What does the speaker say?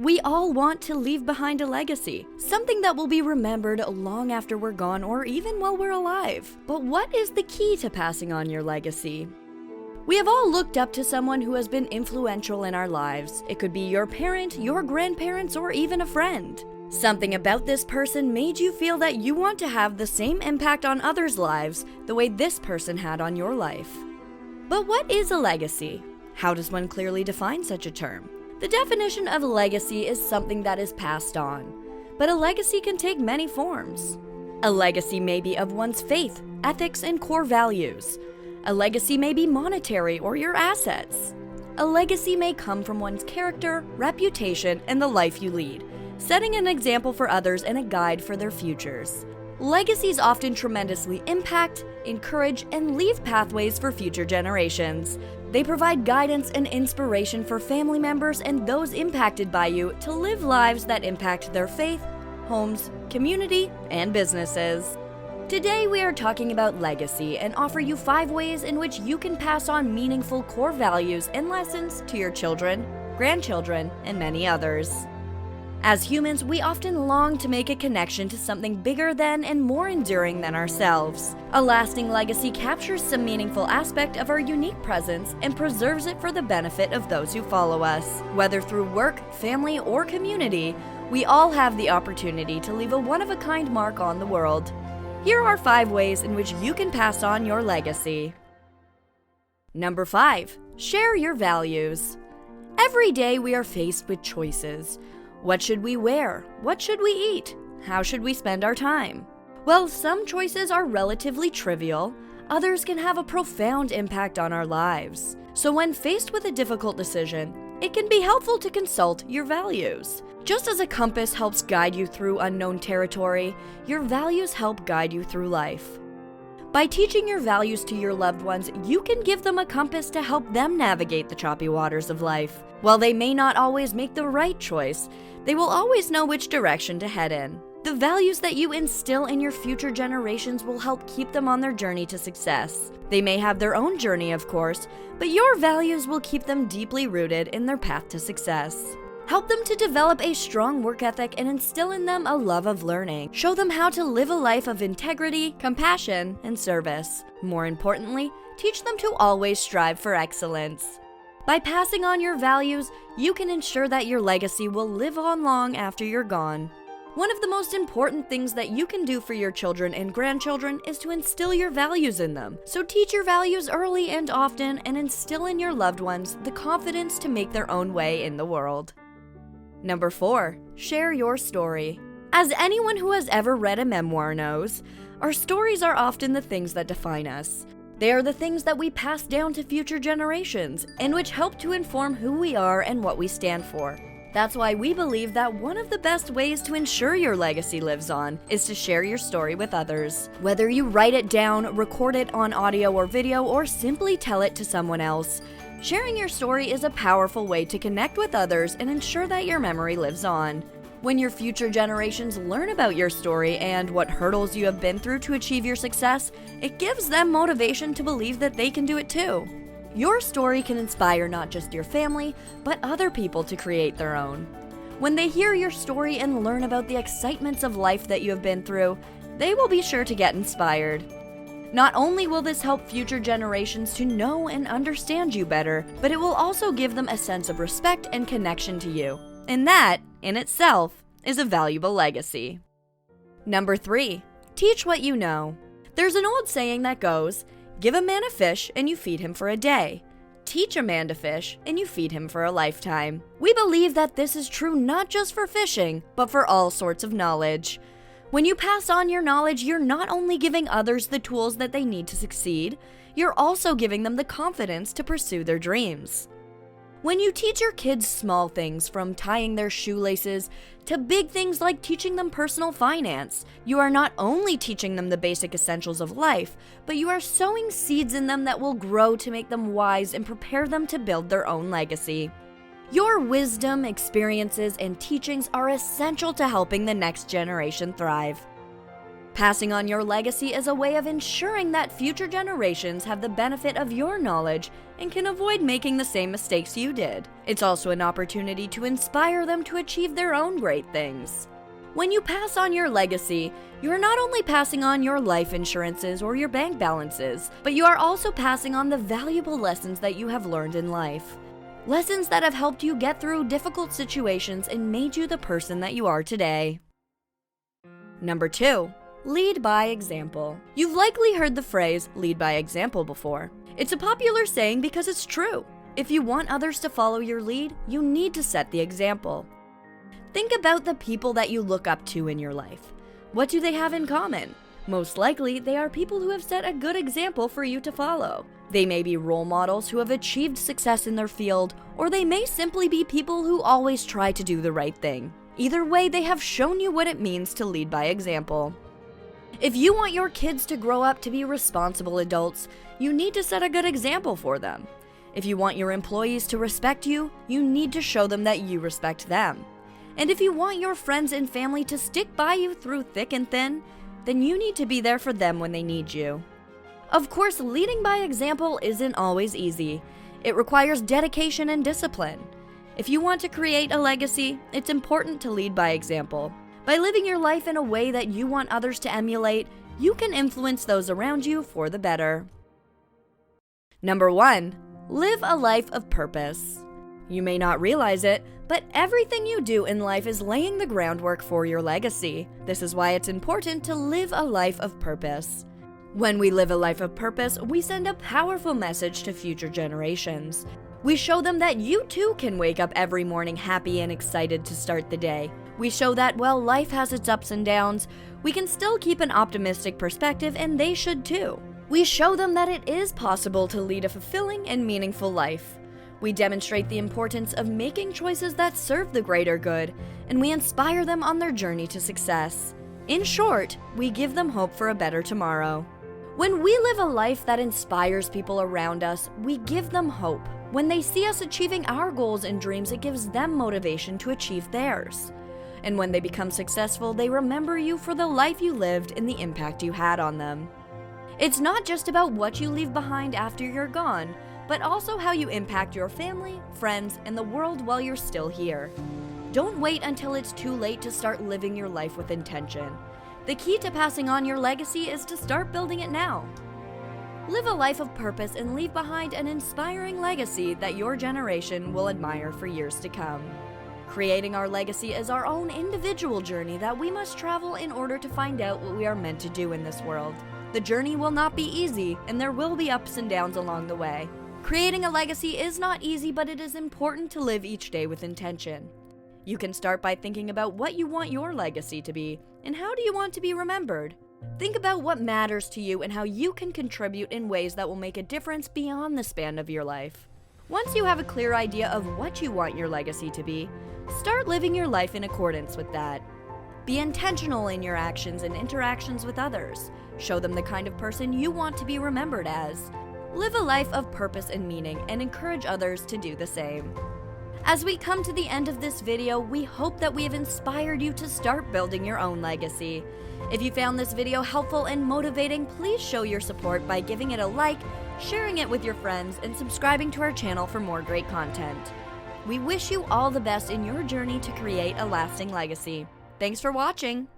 We all want to leave behind a legacy, something that will be remembered long after we're gone or even while we're alive. But what is the key to passing on your legacy? We have all looked up to someone who has been influential in our lives. It could be your parent, your grandparents, or even a friend. Something about this person made you feel that you want to have the same impact on others' lives the way this person had on your life. But what is a legacy? How does one clearly define such a term? The definition of a legacy is something that is passed on, but a legacy can take many forms. A legacy may be of one's faith, ethics, and core values. A legacy may be monetary or your assets. A legacy may come from one's character, reputation, and the life you lead, setting an example for others and a guide for their futures. Legacies often tremendously impact, encourage, and leave pathways for future generations. They provide guidance and inspiration for family members and those impacted by you to live lives that impact their faith, homes, community, and businesses. Today we are talking about legacy and offer you 5 ways in which you can pass on meaningful core values and lessons to your children, grandchildren, and many others. As humans, we often long to make a connection to something bigger than and more enduring than ourselves. A lasting legacy captures some meaningful aspect of our unique presence and preserves it for the benefit of those who follow us. Whether through work, family, or community, we all have the opportunity to leave a one-of-a-kind mark on the world. Here are 5 ways in which you can pass on your legacy. Number 5. Share your values. Every day we are faced with choices. What should we wear? What should we eat? How should we spend our time? Well, some choices are relatively trivial, others can have a profound impact on our lives. So when faced with a difficult decision, it can be helpful to consult your values. Just as a compass helps guide you through unknown territory, your values help guide you through life. By teaching your values to your loved ones, you can give them a compass to help them navigate the choppy waters of life. While they may not always make the right choice, they will always know which direction to head in. The values that you instill in your future generations will help keep them on their journey to success. They may have their own journey, of course, but your values will keep them deeply rooted in their path to success. Help them to develop a strong work ethic and instill in them a love of learning. Show them how to live a life of integrity, compassion, and service. More importantly, teach them to always strive for excellence. By passing on your values, you can ensure that your legacy will live on long after you're gone. One of the most important things that you can do for your children and grandchildren is to instill your values in them. So teach your values early and often and instill in your loved ones the confidence to make their own way in the world. Number 4. Share your story. As anyone who has ever read a memoir knows, our stories are often the things that define us. They are the things that we pass down to future generations, and which help to inform who we are and what we stand for. That's why we believe that one of the best ways to ensure your legacy lives on is to share your story with others. Whether you write it down, record it on audio or video, or simply tell it to someone else, sharing your story is a powerful way to connect with others and ensure that your memory lives on. When your future generations learn about your story and what hurdles you have been through to achieve your success, it gives them motivation to believe that they can do it too. Your story can inspire not just your family, but other people to create their own. When they hear your story and learn about the excitements of life that you have been through, they will be sure to get inspired. Not only will this help future generations to know and understand you better, but it will also give them a sense of respect and connection to you. And that, in itself, is a valuable legacy. Number 3. Teach what you know. There's an old saying that goes, give a man a fish and you feed him for a day. Teach a man to fish and you feed him for a lifetime. We believe that this is true not just for fishing, but for all sorts of knowledge. When you pass on your knowledge, you're not only giving others the tools that they need to succeed, you're also giving them the confidence to pursue their dreams. When you teach your kids small things from tying their shoelaces to big things like teaching them personal finance, you are not only teaching them the basic essentials of life, but you are sowing seeds in them that will grow to make them wise and prepare them to build their own legacy. Your wisdom, experiences, and teachings are essential to helping the next generation thrive. Passing on your legacy is a way of ensuring that future generations have the benefit of your knowledge and can avoid making the same mistakes you did. It's also an opportunity to inspire them to achieve their own great things. When you pass on your legacy, you are not only passing on your life insurances or your bank balances, but you are also passing on the valuable lessons that you have learned in life. Lessons that have helped you get through difficult situations and made you the person that you are today. Number 2. Lead by example. You've likely heard the phrase, lead by example, before. It's a popular saying because it's true. If you want others to follow your lead, you need to set the example. Think about the people that you look up to in your life. What do they have in common? Most likely, they are people who have set a good example for you to follow. They may be role models who have achieved success in their field, or they may simply be people who always try to do the right thing. Either way, they have shown you what it means to lead by example. If you want your kids to grow up to be responsible adults, you need to set a good example for them. If you want your employees to respect you, you need to show them that you respect them. And if you want your friends and family to stick by you through thick and thin, then you need to be there for them when they need you. Of course, leading by example isn't always easy. It requires dedication and discipline. If you want to create a legacy, it's important to lead by example. By living your life in a way that you want others to emulate, you can influence those around you for the better. Number 1. Live a life of purpose. You may not realize it, but everything you do in life is laying the groundwork for your legacy. This is why it's important to live a life of purpose. When we live a life of purpose, we send a powerful message to future generations. We show them that you too can wake up every morning happy and excited to start the day. We show that while life has its ups and downs, we can still keep an optimistic perspective, and they should too. We show them that it is possible to lead a fulfilling and meaningful life. We demonstrate the importance of making choices that serve the greater good, and we inspire them on their journey to success. In short, we give them hope for a better tomorrow. When we live a life that inspires people around us, we give them hope. When they see us achieving our goals and dreams, it gives them motivation to achieve theirs. And when they become successful, they remember you for the life you lived and the impact you had on them. It's not just about what you leave behind after you're gone, but also how you impact your family, friends, and the world while you're still here. Don't wait until it's too late to start living your life with intention. The key to passing on your legacy is to start building it now. Live a life of purpose and leave behind an inspiring legacy that your generation will admire for years to come. Creating our legacy is our own individual journey that we must travel in order to find out what we are meant to do in this world. The journey will not be easy, and there will be ups and downs along the way. Creating a legacy is not easy, but it is important to live each day with intention. You can start by thinking about what you want your legacy to be, and how do you want to be remembered. Think about what matters to you and how you can contribute in ways that will make a difference beyond the span of your life. Once you have a clear idea of what you want your legacy to be, start living your life in accordance with that. Be intentional in your actions and interactions with others. Show them the kind of person you want to be remembered as. Live a life of purpose and meaning, and encourage others to do the same. As we come to the end of this video, we hope that we have inspired you to start building your own legacy. If you found this video helpful and motivating, please show your support by giving it a like, sharing it with your friends, and subscribing to our channel for more great content. We wish you all the best in your journey to create a lasting legacy. Thanks for watching!